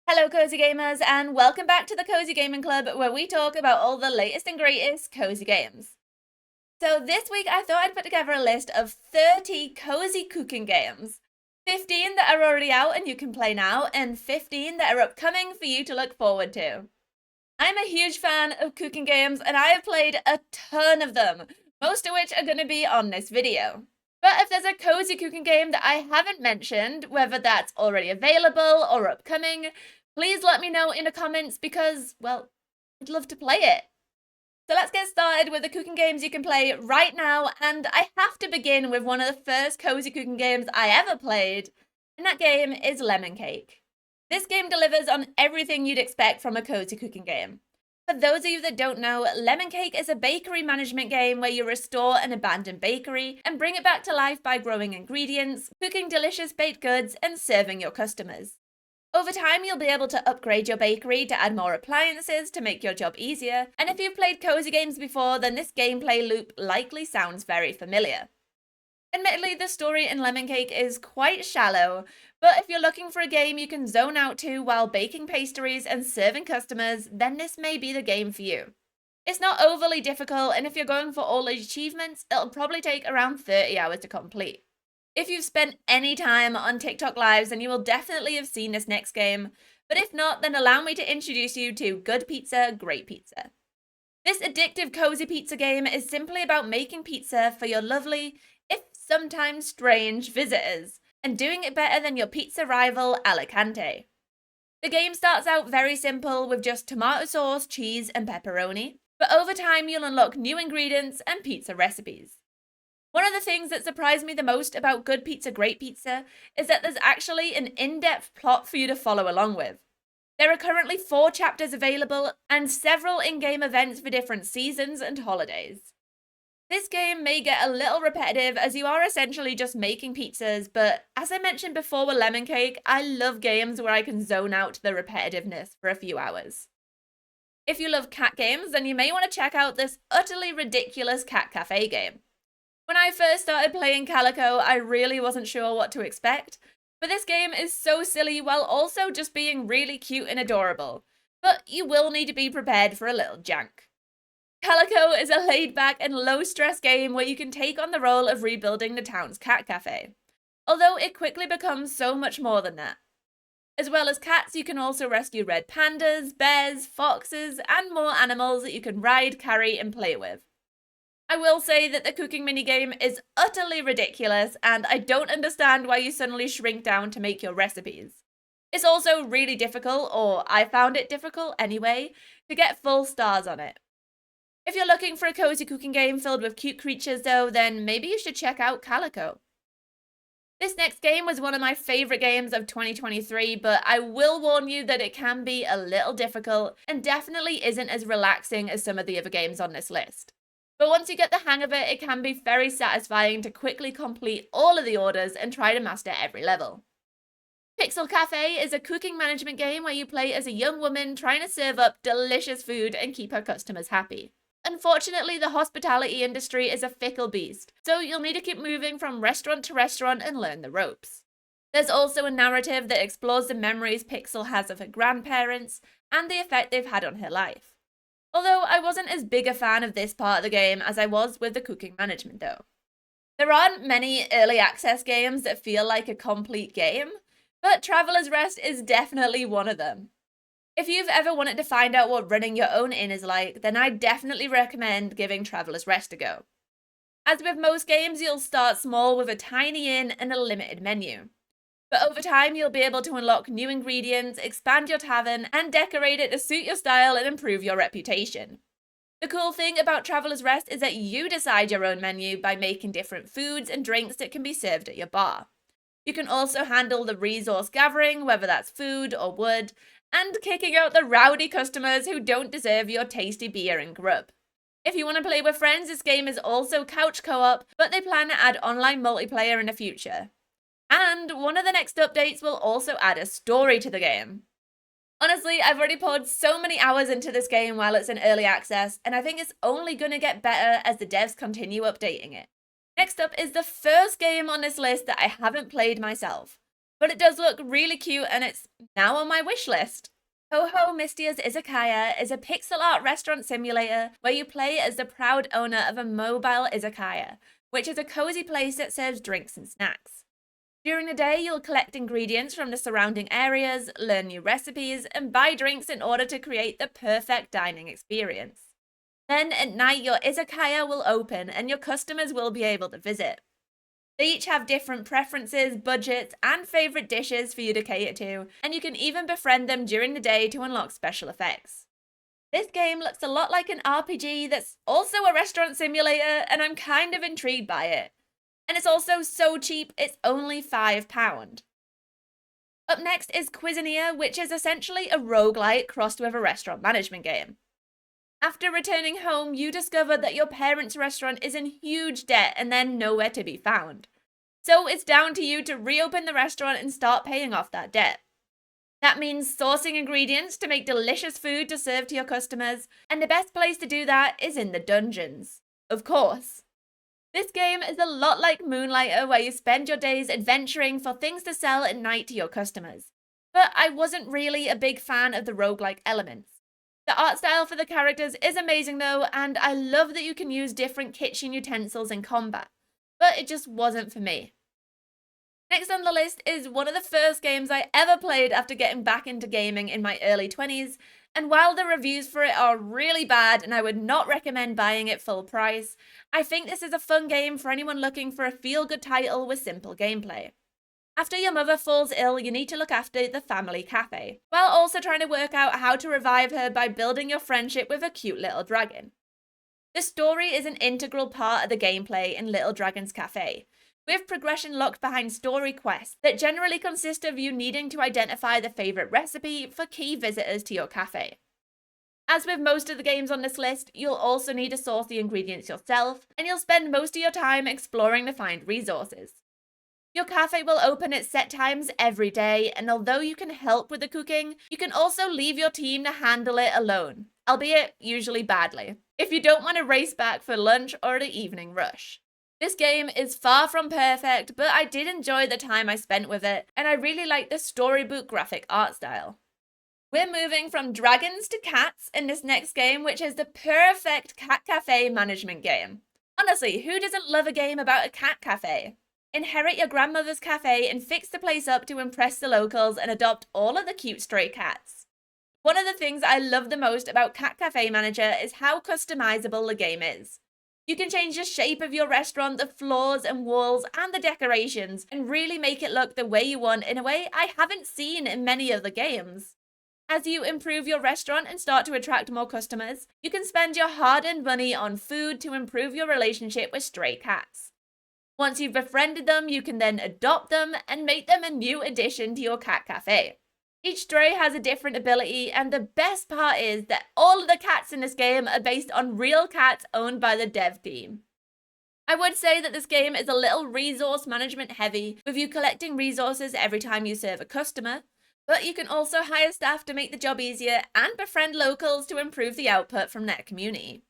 Hello, Cozy Gamers, and welcome back to the Cozy Gaming Club, where we talk about all the latest and greatest cozy games. So, this week I thought I'd put together a list of 30 cozy cooking games. 15 that are already out and you can play now, and 15 that are upcoming for you to look forward to. I'm a huge fan of cooking games, and I have played a ton of them, most of which are going to be on this video. But if there's a cozy cooking game that I haven't mentioned, whether that's already available or upcoming, please let me know in the comments because, well, I'd love to play it. So let's get started with the cooking games you can play right now, and I have to begin with one of the first cozy cooking games I ever played, and that game is Lemon Cake. This game delivers on everything you'd expect from a cozy cooking game. For those of you that don't know, Lemon Cake is a bakery management game where you restore an abandoned bakery and bring it back to life by growing ingredients, cooking delicious baked goods, and serving your customers. Over time, you'll be able to upgrade your bakery to add more appliances to make your job easier, and if you've played cozy games before, then this gameplay loop likely sounds very familiar. Admittedly, the story in Lemon Cake is quite shallow, but if you're looking for a game you can zone out to while baking pastries and serving customers, then this may be the game for you. It's not overly difficult, and if you're going for all achievements, it'll probably take around 30 hours to complete. If you've spent any time on TikTok Lives, then you will definitely have seen this next game, but if not, then allow me to introduce you to Good Pizza, Great Pizza. This addictive cozy pizza game is simply about making pizza for your lovely, if sometimes strange, visitors, and doing it better than your pizza rival Alicante. The game starts out very simple with just tomato sauce, cheese, and pepperoni, but over time you'll unlock new ingredients and pizza recipes. One of the things that surprised me the most about Good Pizza, Great Pizza is that there's actually an in-depth plot for you to follow along with. There are currently 4 chapters available and several in-game events for different seasons and holidays. This game may get a little repetitive as you are essentially just making pizzas, but as I mentioned before with Lemon Cake, I love games where I can zone out the repetitiveness for a few hours. If you love cat games, then you may want to check out this utterly ridiculous Cat Cafe game. When I first started playing Calico, I really wasn't sure what to expect, but this game is so silly while also just being really cute and adorable. But you will need to be prepared for a little jank. Calico is a laid-back and low-stress game where you can take on the role of rebuilding the town's cat cafe, although it quickly becomes so much more than that. As well as cats, you can also rescue red pandas, bears, foxes, and more animals that you can ride, carry, and play with. I will say that the cooking minigame is utterly ridiculous, and I don't understand why you suddenly shrink down to make your recipes. It's also really difficult, or I found it difficult anyway, to get full stars on it. If you're looking for a cozy cooking game filled with cute creatures though, then maybe you should check out Calico. This next game was one of my favourite games of 2023, but I will warn you that it can be a little difficult and definitely isn't as relaxing as some of the other games on this list. But once you get the hang of it, it can be very satisfying to quickly complete all of the orders and try to master every level. Pixel Cafe is a cooking management game where you play as a young woman trying to serve up delicious food and keep her customers happy. Unfortunately, the hospitality industry is a fickle beast, so you'll need to keep moving from restaurant to restaurant and learn the ropes. There's also a narrative that explores the memories Pixel has of her grandparents and the effect they've had on her life. Although I wasn't as big a fan of this part of the game as I was with the cooking management though. There aren't many early access games that feel like a complete game, but Traveler's Rest is definitely one of them. If you've ever wanted to find out what running your own inn is like, then I definitely recommend giving Traveler's Rest a go. As with most games, you'll start small with a tiny inn and a limited menu. But over time, you'll be able to unlock new ingredients, expand your tavern, and decorate it to suit your style and improve your reputation. The cool thing about Traveler's Rest is that you decide your own menu by making different foods and drinks that can be served at your bar. You can also handle the resource gathering, whether that's food or wood, and kicking out the rowdy customers who don't deserve your tasty beer and grub. If you want to play with friends, this game is also couch co-op, but they plan to add online multiplayer in the future. And one of the next updates will also add a story to the game. Honestly, I've already poured so many hours into this game while it's in early access, and I think it's only going to get better as the devs continue updating it. Next up is the first game on this list that I haven't played myself. but it does look really cute and it's now on my wish list. Touhou Mystia's Izakaya is a pixel art restaurant simulator where you play as the proud owner of a mobile izakaya, which is a cozy place that serves drinks and snacks. During the day, you'll collect ingredients from the surrounding areas, learn new recipes, and buy drinks in order to create the perfect dining experience. Then at night, your izakaya will open and your customers will be able to visit. They each have different preferences, budgets, and favourite dishes for you to cater to, and you can even befriend them during the day to unlock special effects. This game looks a lot like an RPG that's also a restaurant simulator, and I'm kind of intrigued by it. And it's also so cheap, it's only £5. Up next is Cuisinia, which is essentially a roguelike crossed with a restaurant management game. After returning home, you discover that your parents' restaurant is in huge debt and they're nowhere to be found. So it's down to you to reopen the restaurant and start paying off that debt. That means sourcing ingredients to make delicious food to serve to your customers, and the best place to do that is in the dungeons. Of course. This game is a lot like Moonlighter, where you spend your days adventuring for things to sell at night to your customers. But I wasn't really a big fan of the roguelike elements. The art style for the characters is amazing though, and I love that you can use different kitchen utensils in combat. But it just wasn't for me. Next on the list is one of the first games I ever played after getting back into gaming in my early 20s, and while the reviews for it are really bad and I would not recommend buying it full price, I think this is a fun game for anyone looking for a feel-good title with simple gameplay. After your mother falls ill, you need to look after the family cafe, while also trying to work out how to revive her by building your friendship with a cute little dragon. The story is an integral part of the gameplay in Little Dragon's Cafe, with progression locked behind story quests that generally consist of you needing to identify the favourite recipe for key visitors to your cafe. As with most of the games on this list, you'll also need to source the ingredients yourself, and you'll spend most of your time exploring to find resources. Your cafe will open at set times every day, and although you can help with the cooking, you can also leave your team to handle it alone, albeit usually badly, if you don't want to race back for lunch or the evening rush. This game is far from perfect, but I did enjoy the time I spent with it, and I really like the storybook graphic art style. We're moving from dragons to cats in this next game, which is the perfect cat cafe management game. Honestly, who doesn't love a game about a cat cafe? Inherit your grandmother's cafe and fix the place up to impress the locals and adopt all of the cute stray cats. One of the things I love the most about Cat Cafe Manager is how customizable the game is. You can change the shape of your restaurant, the floors and walls, and the decorations, and really make it look the way you want in a way I haven't seen in many of the games. As you improve your restaurant and start to attract more customers, you can spend your hard-earned money on food to improve your relationship with stray cats. Once you've befriended them, you can then adopt them and make them a new addition to your cat cafe. Each stray has a different ability, and the best part is that all of the cats in this game are based on real cats owned by the dev team. I would say that this game is a little resource management heavy, with you collecting resources every time you serve a customer, but you can also hire staff to make the job easier and befriend locals to improve the output from their community.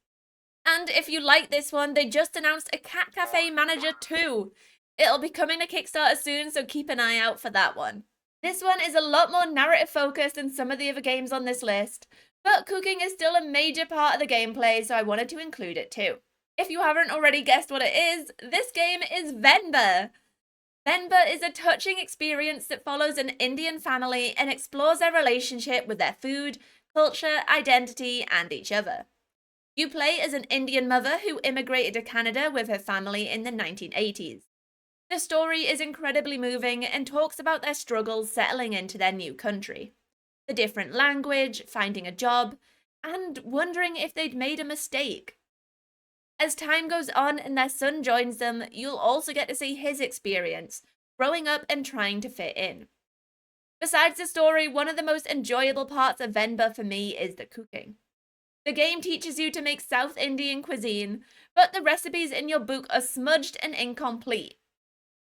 And if you like this one, they just announced a Cat Cafe Manager 2. It'll be coming to Kickstarter soon, so keep an eye out for that one. This one is a lot more narrative focused than some of the other games on this list, but cooking is still a major part of the gameplay, so I wanted to include it too. If you haven't already guessed what it is, this game is Venba. Venba is a touching experience that follows an Indian family and explores their relationship with their food, culture, identity, and each other. You play as an Indian mother who immigrated to Canada with her family in the 1980s. The story is incredibly moving and talks about their struggles settling into their new country. The different language, finding a job, and wondering if they'd made a mistake. As time goes on and their son joins them, you'll also get to see his experience, growing up and trying to fit in. Besides the story, one of the most enjoyable parts of Venba for me is the cooking. The game teaches you to make South Indian cuisine, but the recipes in your book are smudged and incomplete.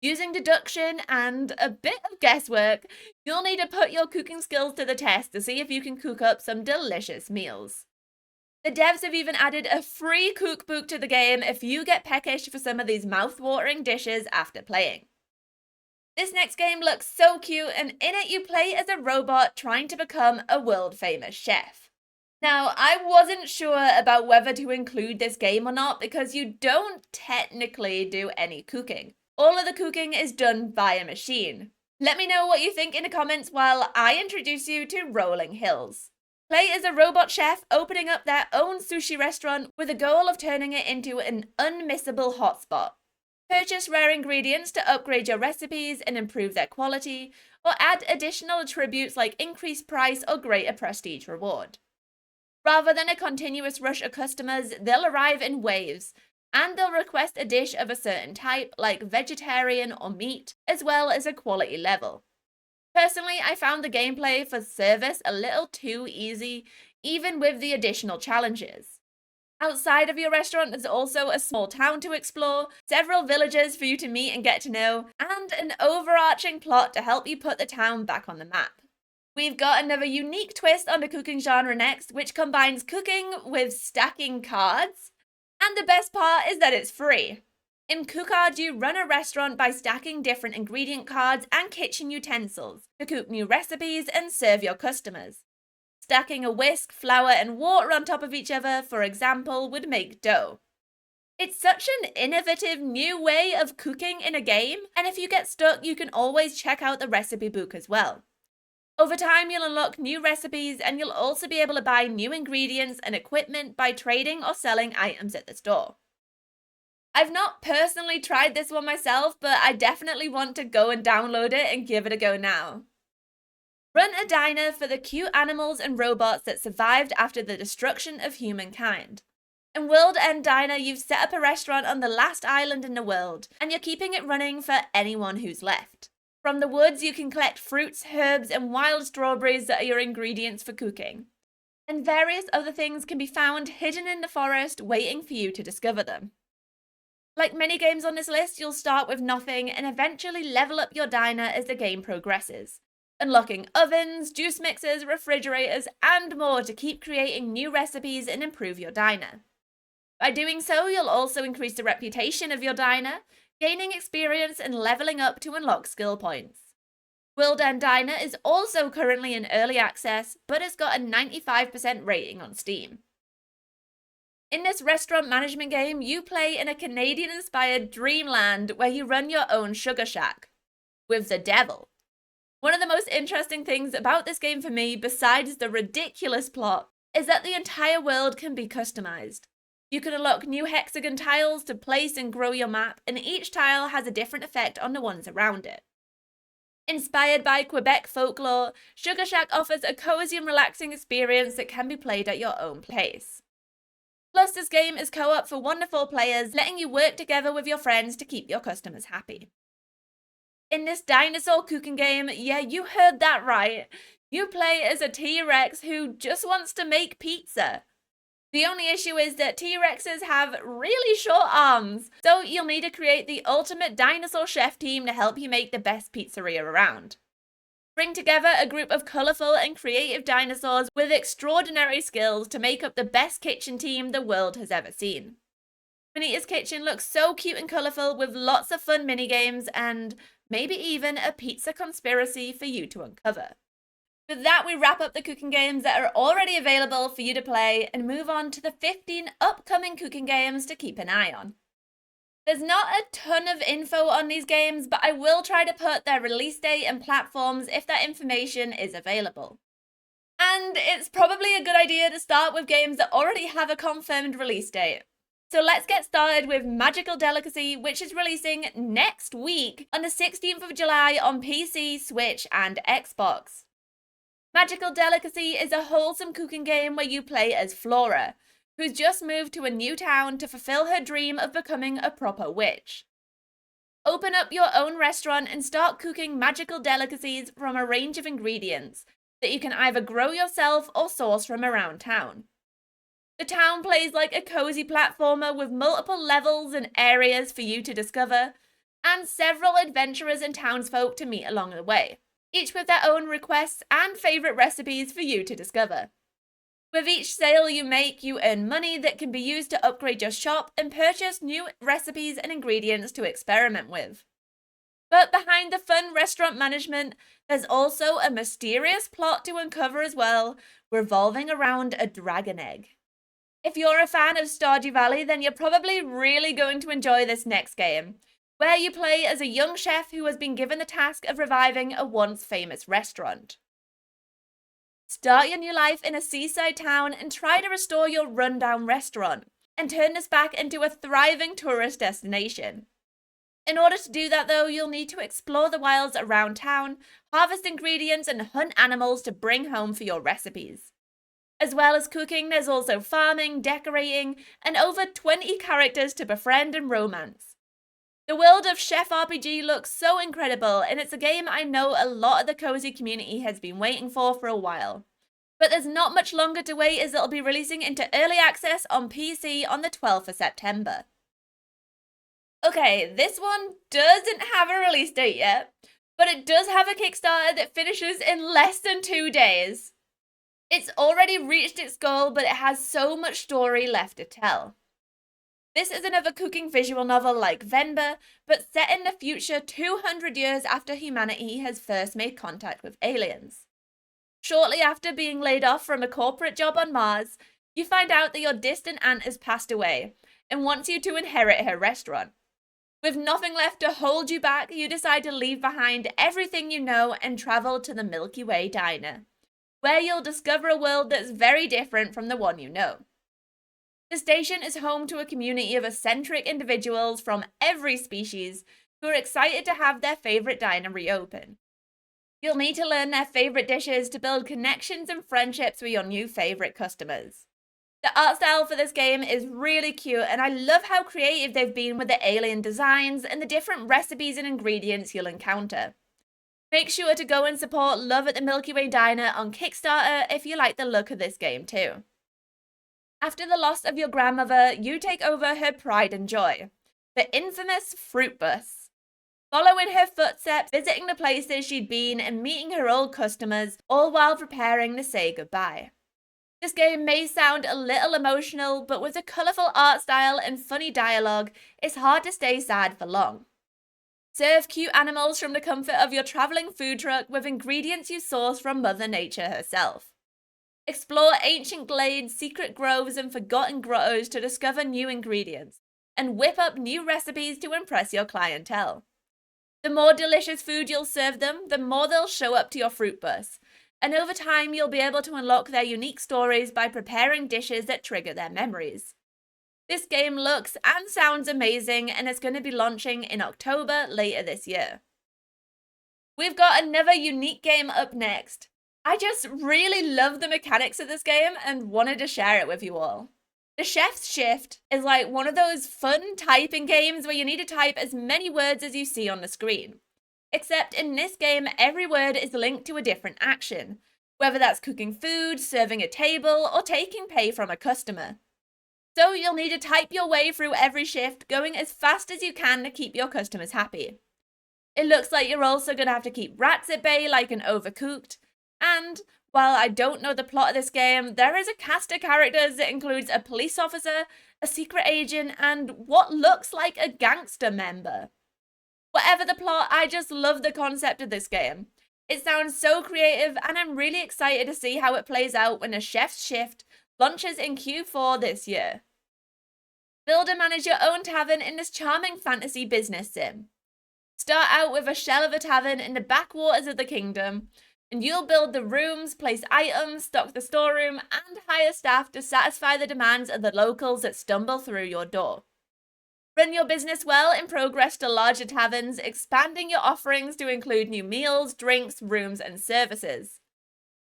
Using deduction and a bit of guesswork, you'll need to put your cooking skills to the test to see if you can cook up some delicious meals. The devs have even added a free cookbook to the game if you get peckish for some of these mouth-watering dishes after playing. This next game looks so cute, and in it you play as a robot trying to become a world-famous chef. Now, I wasn't sure about whether to include this game or not because you don't technically do any cooking. All of the cooking is done by a machine. Let me know what you think in the comments while I introduce you to Rolling Hills. Play as a robot chef opening up their own sushi restaurant with the goal of turning it into an unmissable hotspot. Purchase rare ingredients to upgrade your recipes and improve their quality, or add additional attributes like increased price or greater prestige reward. Rather than a continuous rush of customers, they'll arrive in waves, and they'll request a dish of a certain type like vegetarian or meat, as well as a quality level. Personally, I found the gameplay for service a little too easy, even with the additional challenges. Outside of your restaurant, there's also a small town to explore, several villagers for you to meet and get to know, and an overarching plot to help you put the town back on the map. We've got another unique twist on the cooking genre next, which combines cooking with stacking cards, and the best part is that it's free. In Cookard, you run a restaurant by stacking different ingredient cards and kitchen utensils to cook new recipes and serve your customers. Stacking a whisk, flour, and water on top of each other, for example, would make dough. It's such an innovative new way of cooking in a game, and if you get stuck, you can always check out the recipe book as well. Over time, you'll unlock new recipes, and you'll also be able to buy new ingredients and equipment by trading or selling items at the store. I've not personally tried this one myself, but I definitely want to go and download it and give it a go now. Run a diner for the cute animals and robots that survived after the destruction of humankind. In World End Diner, you've set up a restaurant on the last island in the world, and you're keeping it running for anyone who's left. From the woods, you can collect fruits, herbs, and wild strawberries that are your ingredients for cooking. And various other things can be found hidden in the forest, waiting for you to discover them. Like many games on this list, you'll start with nothing and eventually level up your diner as the game progresses, unlocking ovens, juice mixers, refrigerators, and more to keep creating new recipes and improve your diner. By doing so, you'll also increase the reputation of your diner, gaining experience and leveling up to unlock skill points. World End Diner is also currently in early access, but it's got a 95% rating on Steam. In this restaurant management game, you play in a Canadian-inspired dreamland where you run your own sugar shack with the devil. One of the most interesting things about this game for me, besides the ridiculous plot, is that the entire world can be customized. You can unlock new hexagon tiles to place and grow your map, and each tile has a different effect on the ones around it. Inspired by Quebec folklore, Sugar Shack offers a cozy and relaxing experience that can be played at your own pace. Plus, this game is co-op for wonderful players, letting you work together with your friends to keep your customers happy. In this dinosaur cooking game, yeah, you heard that right. You play as a T-Rex who just wants to make pizza. The only issue is that T-Rexes have really short arms, so you'll need to create the ultimate dinosaur chef team to help you make the best pizzeria around. Bring together a group of colourful and creative dinosaurs with extraordinary skills to make up the best kitchen team the world has ever seen. Bonita's Kitchen looks so cute and colourful with lots of fun minigames and maybe even a pizza conspiracy for you to uncover. With that, we wrap up the cooking games that are already available for you to play and move on to the 15 upcoming cooking games to keep an eye on. There's not a ton of info on these games, but I will try to put their release date and platforms if that information is available. And it's probably a good idea to start with games that already have a confirmed release date. So let's get started with Magical Delicacy, which is releasing next week on the 16th of July on PC, Switch, and Xbox. Magical Delicacy is a wholesome cooking game where you play as Flora, who's just moved to a new town to fulfill her dream of becoming a proper witch. Open up your own restaurant and start cooking magical delicacies from a range of ingredients that you can either grow yourself or source from around town. The town plays like a cozy platformer with multiple levels and areas for you to discover, and several adventurers and townsfolk to meet along the way, each with their own requests and favourite recipes for you to discover. With each sale you make, you earn money that can be used to upgrade your shop and purchase new recipes and ingredients to experiment with. But behind the fun restaurant management, there's also a mysterious plot to uncover as well, revolving around a dragon egg. If you're a fan of Stardew Valley, then you're probably really going to enjoy this next game, where you play as a young chef who has been given the task of reviving a once famous restaurant. Start your new life in a seaside town and try to restore your rundown restaurant and turn this back into a thriving tourist destination. In order to do that, though, you'll need to explore the wilds around town, harvest ingredients, and hunt animals to bring home for your recipes. As well as cooking, there's also farming, decorating, and over 20 characters to befriend and romance. The world of Chef RPG looks so incredible, and it's a game I know a lot of the cozy community has been waiting for a while. But there's not much longer to wait, as it'll be releasing into early access on PC on the 12th of September. Okay, this one doesn't have a release date yet, but it does have a Kickstarter that finishes in less than 2 days. It's already reached its goal, but it has so much story left to tell. This is another cooking visual novel like Venba, but set in the future 200 years after humanity has first made contact with aliens. Shortly after being laid off from a corporate job on Mars, you find out that your distant aunt has passed away and wants you to inherit her restaurant. With nothing left to hold you back, you decide to leave behind everything you know and travel to the Milky Way Diner, where you'll discover a world that's very different from the one you know. The station is home to a community of eccentric individuals from every species who are excited to have their favourite diner reopen. You'll need to learn their favourite dishes to build connections and friendships with your new favourite customers. The art style for this game is really cute, and I love how creative they've been with the alien designs and the different recipes and ingredients you'll encounter. Make sure to go and support Love at the Milky Way Diner on Kickstarter if you like the look of this game too. After the loss of your grandmother, you take over her pride and joy, the infamous Fruit Bus. Follow in her footsteps, visiting the places she'd been and meeting her old customers, all while preparing to say goodbye. This game may sound a little emotional, but with a colourful art style and funny dialogue, it's hard to stay sad for long. Serve cute animals from the comfort of your travelling food truck with ingredients you source from Mother Nature herself. Explore ancient glades, secret groves, and forgotten grottos to discover new ingredients, and whip up new recipes to impress your clientele. The more delicious food you'll serve them, the more they'll show up to your fruit bus, and over time you'll be able to unlock their unique stories by preparing dishes that trigger their memories. This game looks and sounds amazing, and it's going to be launching in October later this year. We've got another unique game up next. I just really love the mechanics of this game and wanted to share it with you all. The Chef's Shift is like one of those fun typing games where you need to type as many words as you see on the screen. Except in this game, every word is linked to a different action, whether that's cooking food, serving a table, or taking pay from a customer. So you'll need to type your way through every shift, going as fast as you can to keep your customers happy. It looks like you're also going to have to keep rats at bay like an Overcooked, and while I don't know the plot of this game, there is a cast of characters that includes a police officer, a secret agent, and what looks like a gangster member. Whatever the plot, I just love the concept of this game. It sounds so creative, and I'm really excited to see how it plays out when The Chef's Shift launches in Q4 this year. Build and manage your own tavern in this charming fantasy business sim. Start out with a shell of a tavern in the backwaters of the kingdom, and you'll build the rooms, place items, stock the storeroom, and hire staff to satisfy the demands of the locals that stumble through your door. Run your business well and progress to larger taverns, expanding your offerings to include new meals, drinks, rooms, and services.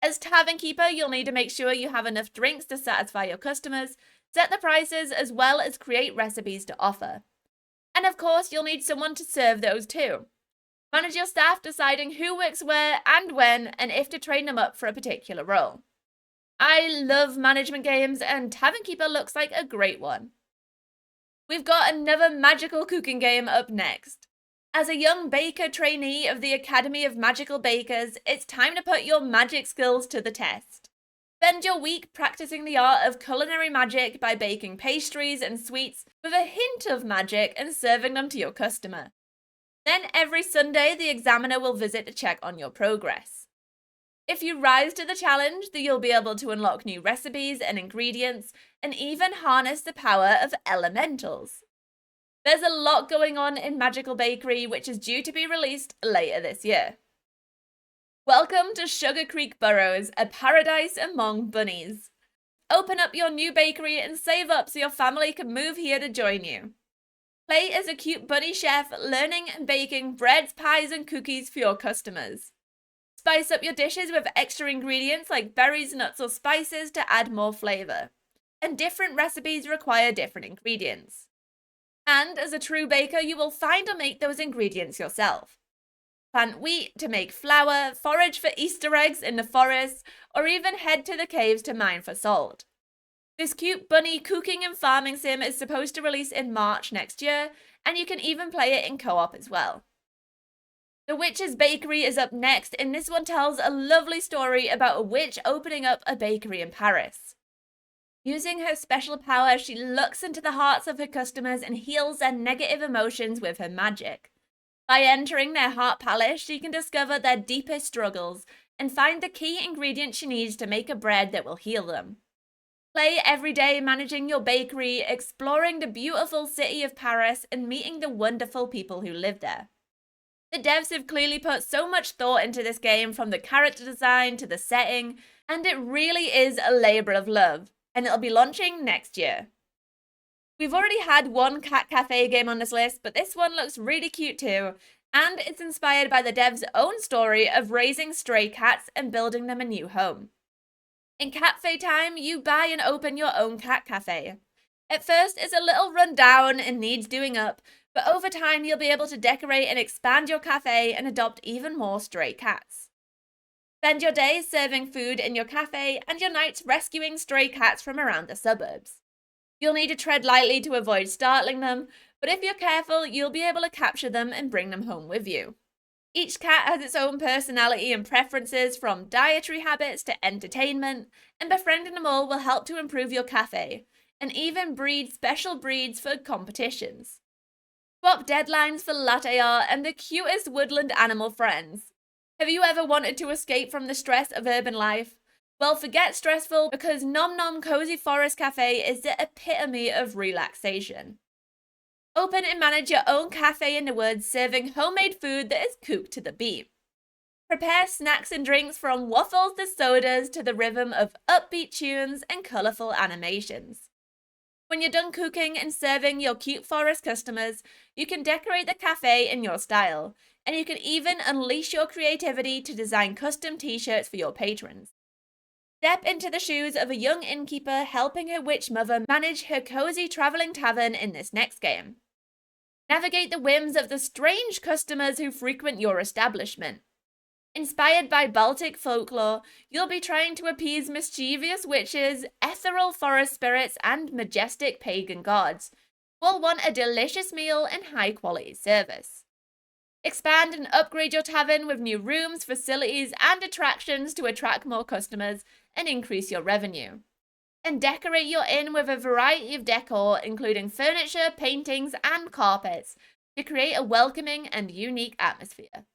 As tavern keeper, you'll need to make sure you have enough drinks to satisfy your customers, set the prices, as well as create recipes to offer. And of course, you'll need someone to serve those too. Manage your staff, deciding who works where and when, and if to train them up for a particular role. I love management games, and Tavern Keeper looks like a great one. We've got another magical cooking game up next. As a young baker trainee of the Academy of Magical Bakers, it's time to put your magic skills to the test. Spend your week practicing the art of culinary magic by baking pastries and sweets with a hint of magic and serving them to your customer. Then every Sunday, the examiner will visit to check on your progress. If you rise to the challenge, then you'll be able to unlock new recipes and ingredients, and even harness the power of elementals. There's a lot going on in Magical Bakery, which is due to be released later this year. Welcome to Sugar Creek Burrows, a paradise among bunnies. Open up your new bakery and save up so your family can move here to join you. Play as a cute bunny chef, learning and baking breads, pies, and cookies for your customers. Spice up your dishes with extra ingredients like berries, nuts, or spices to add more flavor. And different recipes require different ingredients. And as a true baker, you will find or make those ingredients yourself. Plant wheat to make flour, forage for Easter eggs in the forest, or even head to the caves to mine for salt. This cute bunny cooking and farming sim is supposed to release in March next year, and you can even play it in co-op as well. The Witch's Bakery is up next, and this one tells a lovely story about a witch opening up a bakery in Paris. Using her special power, she looks into the hearts of her customers and heals their negative emotions with her magic. By entering their heart palace, she can discover their deepest struggles and find the key ingredient she needs to make a bread that will heal them. Play every day managing your bakery, exploring the beautiful city of Paris, and meeting the wonderful people who live there. The devs have clearly put so much thought into this game, from the character design to the setting, and it really is a labor of love, and it'll be launching next year. We've already had one cat cafe game on this list, but this one looks really cute too, and it's inspired by the devs' own story of raising stray cats and building them a new home. In Cafe Time, you buy and open your own cat cafe. At first, it's a little run down and needs doing up, but over time you'll be able to decorate and expand your cafe and adopt even more stray cats. Spend your days serving food in your cafe and your nights rescuing stray cats from around the suburbs. You'll need to tread lightly to avoid startling them, but if you're careful, you'll be able to capture them and bring them home with you. Each cat has its own personality and preferences, from dietary habits to entertainment, and befriending them all will help to improve your cafe, and even breed special breeds for competitions. Swap deadlines for latte art and the cutest woodland animal friends. Have you ever wanted to escape from the stress of urban life? Well, forget stressful, because Nom Nom Cozy Forest Cafe is the epitome of relaxation. Open and manage your own cafe in the woods, serving homemade food that is cooked to the beat. Prepare snacks and drinks, from waffles to sodas to the rhythm of upbeat tunes and colourful animations. When you're done cooking and serving your cute forest customers, you can decorate the cafe in your style, and you can even unleash your creativity to design custom t-shirts for your patrons. Step into the shoes of a young innkeeper helping her witch mother manage her cozy travelling tavern in this next game. Navigate the whims of the strange customers who frequent your establishment. Inspired by Baltic folklore, you'll be trying to appease mischievous witches, ethereal forest spirits, and majestic pagan gods, who all want a delicious meal and high-quality service. Expand and upgrade your tavern with new rooms, facilities, and attractions to attract more customers and increase your revenue. And decorate your inn with a variety of decor, including furniture, paintings, and carpets, to create a welcoming and unique atmosphere.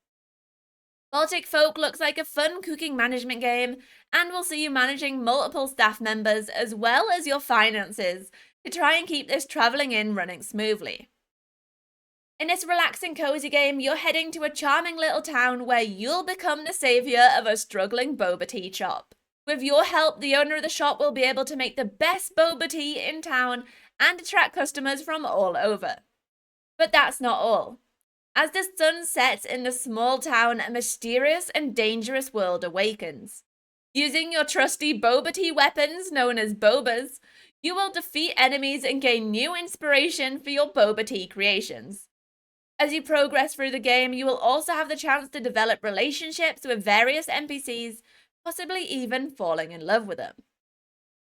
Baltic Folk looks like a fun cooking management game, and will see you managing multiple staff members as well as your finances to try and keep this travelling inn running smoothly. In this relaxing cozy game, you're heading to a charming little town where you'll become the saviour of a struggling boba tea shop. With your help, the owner of the shop will be able to make the best boba tea in town and attract customers from all over. But that's not all. As the sun sets in the small town, a mysterious and dangerous world awakens. Using your trusty boba tea weapons, known as bobas, you will defeat enemies and gain new inspiration for your boba tea creations. As you progress through the game, you will also have the chance to develop relationships with various NPCs, possibly even falling in love with them.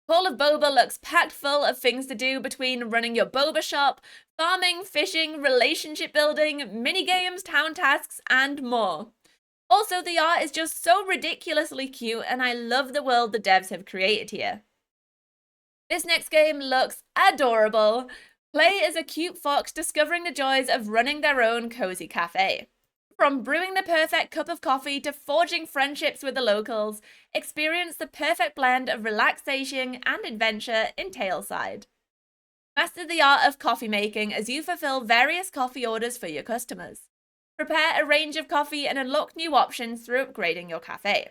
Call of Boba looks packed full of things to do, between running your boba shop, farming, fishing, relationship building, minigames, town tasks, and more. Also, the art is just so ridiculously cute, and I love the world the devs have created here. This next game looks adorable. Play as a cute fox discovering the joys of running their own cozy cafe. From brewing the perfect cup of coffee to forging friendships with the locals, experience the perfect blend of relaxation and adventure in Tailside. Master the art of coffee making as you fulfill various coffee orders for your customers. Prepare a range of coffee and unlock new options through upgrading your cafe.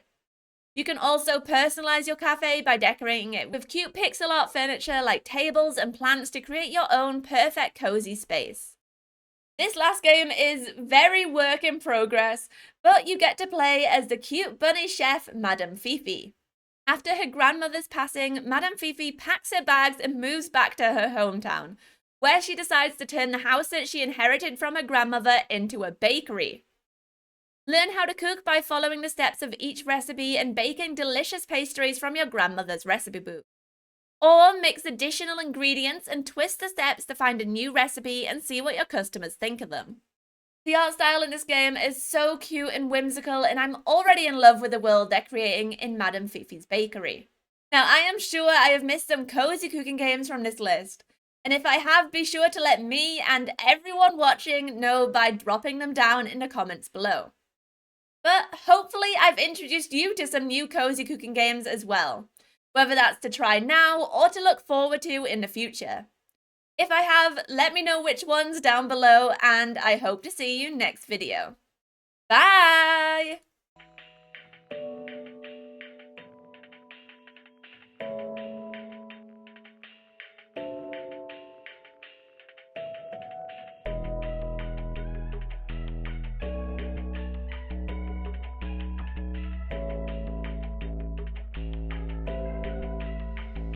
You can also personalize your cafe by decorating it with cute pixel art furniture like tables and plants to create your own perfect cozy space. This last game is very work in progress, but you get to play as the cute bunny chef, Madame Fifi. After her grandmother's passing, Madame Fifi packs her bags and moves back to her hometown, where she decides to turn the house that she inherited from her grandmother into a bakery. Learn how to cook by following the steps of each recipe and baking delicious pastries from your grandmother's recipe book. Or mix additional ingredients and twist the steps to find a new recipe and see what your customers think of them. The art style in this game is so cute and whimsical, and I'm already in love with the world they're creating in Madame Fifi's bakery. Now, I am sure I have missed some cozy cooking games from this list, and if I have, be sure to let me and everyone watching know by dropping them down in the comments below. But hopefully I've introduced you to some new cozy cooking games as well, whether that's to try now or to look forward to in the future. If I have, let me know which ones down below, and I hope to see you next video. Bye!